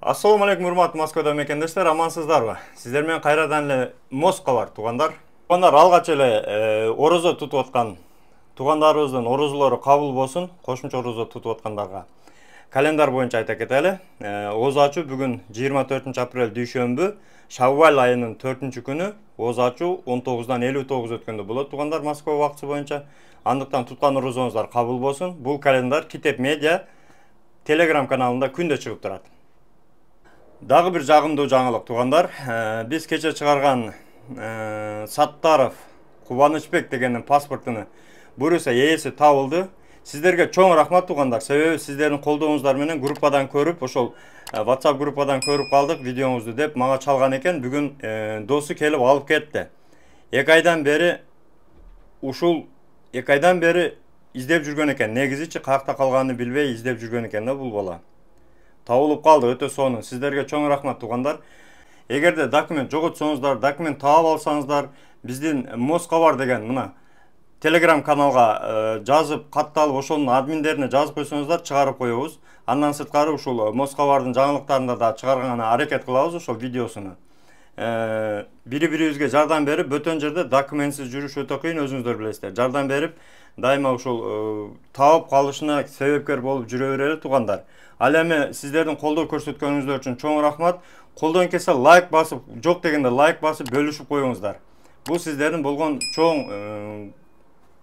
Assalamu alaikum, урматтуу Москвада мекендештер, амансыздарбы? Сиздер менен кайрадан эле Москва бар, туугандар. Туугандар, алгач эле орозо тутуп аткан туугандарыбыздын орозолору кабыл болсун. Кошумча орозо тутуп аткандарга календар боюнча айта кетели. Оозу ачуу бүгүн 24-апрель дүйшөмбү, Шаввал айынын 4-күнү. Оозу ачуу 19-дан 59 өткөндө болот, туугандар, Москва убактысы боюнча. Андыктан туткан орозоңуздар кабыл болсун. Бул календар Китеп Медиа Telegram каналында күндө чыгып турат. Дагы бир жагымдуу жаңылык, туугандар. Биз кече чыгарган Саттаров Кубанычбек дегендин паспортуну буюрса ээси табылды. Сиздерге чоң рахмат, туугандар. Себеби сиздердин колдооңуздар менен группадан көрүп, ошол WhatsApp группадан көрүп калдык видеоңузду деп мага чалган экен. Бүгүн досу келип алып кетти. 2 айдан бери издеп жүргөн экен. Негизичи каякта калганын билбей издеп жүргөн экен да бул бала. Табылып калды, өтө сонун. Сиздерге чоң рахмат, туугандар. Эгерде документ жоготсоңуздар, документ таап алсаңыздар, биздин Москва бар деген мына Telegram каналга жазып, катталып, ошонун админдерине жазып койсоңуздар, чыгарып коебуз. Андан сырткары ушул Москва бардын жаңылыктарында да чыгарганга аракет кылабыз ошол видеосуну. Бири-бирибизге жардам берип, бөтөн жерде документсиз жүрүш өтө кыйын, өзүңүздөр билесиздер. Жардам берип, дайыма ушул таап калышына себепкер болуп жүрө берели, туугандар. Ал эми сиздердин колдоо көрсөткөнүңүздөр үчүн чоң рахмат. Колдон келсе лайк басып, жок дегенде лайк басып бөлүшүп коюңуздар. Бул сиздердин болгон чоң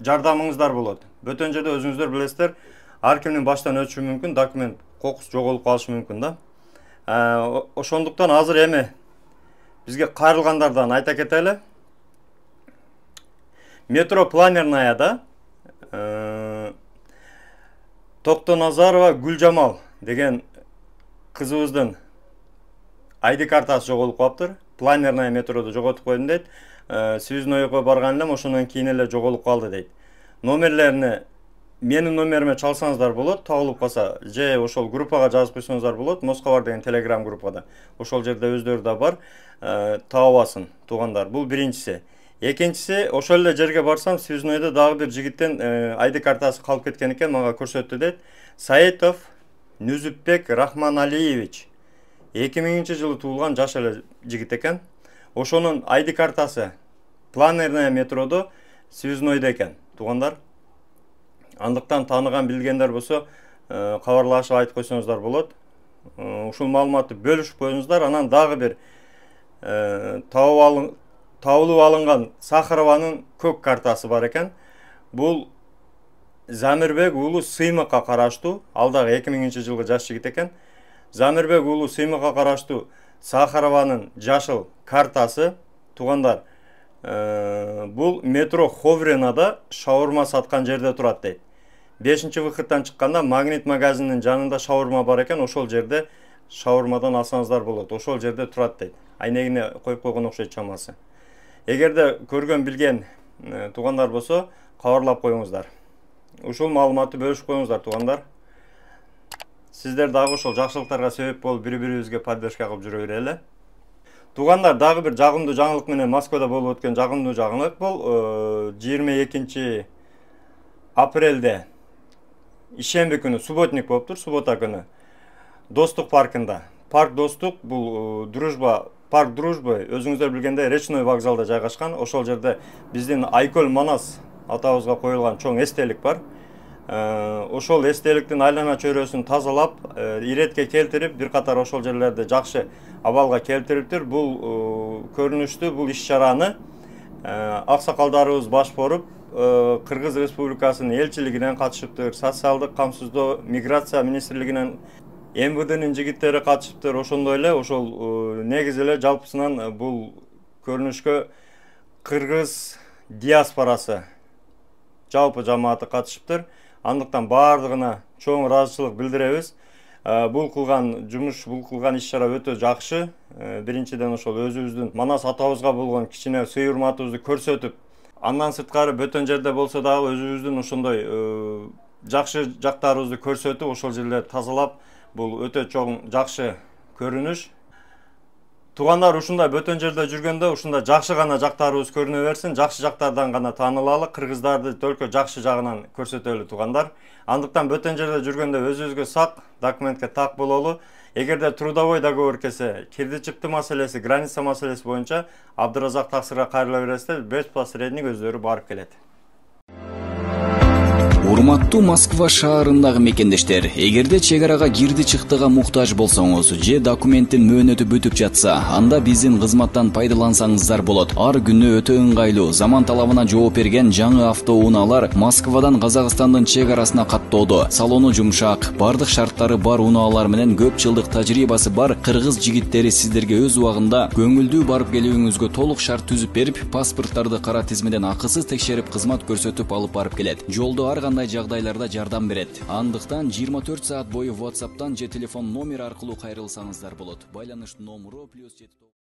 жардамыңыздар болот. Бөтөн жерде өзүңүздөр билесиздер, ар кимдин баштан өтүшү мүмкүн, документ кокус жоголуп калышы мүмкүн да. Ошондуктан азыр эми бизге кайрылгандардан айта кетели. Метро Планернаяда Токтоназарова Гүлжамал деген кызыбыздын ID картасы жоголуп калыптыр. Планерная метрода жоготуп койдум дейт. Связнойго барган элем, ошондон кийин эле жоголуп калды дейт. Номерлерини менин номериме чалсаңыздар болот, табылып калса, же ошол группага жазып койсоңуздар болот. Москва бар деген Telegram группада. Ошол жерде өздөрү да бар. Таабасын, туугандар. Бул биринчиси. Экинчиси, ошол эле жерге барсам, Связнойдо дагы бир жигиттен ID картасы калып кеткен экен, мага көрсөттү дейт. Саитов Нүзүпбек Рахманалиевич. 2000-жылы туулган жаш эле жигит экен. Ошонун ID картасы Планерная метродо Связнойдо экен, туугандар. Андыктан тааныган билгендер болсо, кабарлашып айтып койсоңуздар болот. Ушул маалыматты бөлүшүп коюңуздар. Анан дагы бир табылып алынган Сахарованын көк картасы бар экен. Бул Замирбек уулу Сыймыкка караштуу, ал дагы 2000-жылгы жаш жигит экен. Замирбек уулу Сыймыкка караштуу Сахарованын жашыл картасы, туугандар. Бул метро Ховренада шаурма саткан жерде турат дейт. 5-выходтан чыкканда Магнит магазининин жанында шаурма бар экен, ошол жерде шаурмадан алсаңыздар болот. Ошол жерде турат дейт. Айнегине коюп койгон окшойт чамасы. Эгерде көргөн билген туугандар болсо, кабарлап коюңуздар. Ушул маалыматты бөлүшүп коюңуздар, туугандар. Сиздер дагы ошол жакшылыктарга себеп болуп бири-бирибизге поддержка кылып жүрө берели. Туугандар, дагы бир жагымдуу жаңылык менен Москвада болуп өткөн жагымдуу жаңылык бул 22 апрелде ишемби күнү субботник болуптур, суббота күнү. Достук паркында. Парк Достук бул парк Дружбы, өзүңүздөр билгендей, Речной вокзалда жайгашкан. Ошол жерде биздин Айкөл Манас атабызга коюлган чоң эстелик бар. Ошол эстеликтин айлана чөйрөсүн тазалап, иретке келтирип, бир катар ошол жерлерди жакшы абалга келтириптир. Бул көрүнүштү, бул иш-чараны аксакалдарыбыз баш боруп, Кыргыз Республикасынын элчилигинен катышыптыр, социалдык камсыздоо, миграция министрлигинен, МВДнын жигиттери катышыптыр. Ошондой эле ошол негизи эле жалпысынан бул көрүнүшкө Кыргыз диаспорасы жалпы жамааты катышыптыр. Андыктан бардыгына чоң ыраазычылык билдиребиз. Бул кылган жумуш, бул кылган иш-чара өтө жакшы. Биринчиден ошол өзүбүздүн Манас атабызга болгон кичине сый-урматыбызды көрсөтүп, андан сырткары бөтөн жерде болсо дагы өзүбүздүн ошондой жакшы жактарыбызды көрсөтүп, ошол жерлерди тазалап, бул өтө чоң жакшы көрүнүш. Туугандар ушундай бөтөн жерде жүргөндө ушундай жакшы гана жактарыбыз көрүнө берсин, жакшы жактардан гана таанылалы, кыргыздарды только жакшы жагынан көрсөтөлү туугандар. Андыктан бөтөн жерде жүргөндө өзүбүзгө сак, документке так бололу. Эгерде трудовой договор келсе, кирди чыкты маселеси, граница маселеси боюнча Абдыразак таксырга кайрыла бересиздер, бесposредник өздөрү барып келет. Урматтуу Москва шаарындагы мекендештер, эгерде чек арага кирди чыктыга муктаж болсоңуз же документтин мөөнөтү бүтүп жатса, анда биздин кызматтан пайдалансаңыздар болот. Ар күнү өтө ыңгайлуу, заман талабына жооп берген жаңы автоунaalар Москвадан Казакстандын чек арасына каттоодо. Салону жумшак, бардык шарттары бар унаалар менен көп жылдык тажрыйбасы бар кыргыз жигиттери сиздерге өз убагында көңүлдүү барып келүүңүзгө толук шарт түзүп берип, паспорттарды кара тизмеден акысыз текшерип кызмат көрсөтүп алып барып келет. Жолдо ар кандай жагдайларда жардам берет. Андыктан 24 саат бою WhatsApp'тан же телефон номер аркылуу кайрылсаңыздар болот. Байланыш номеру +7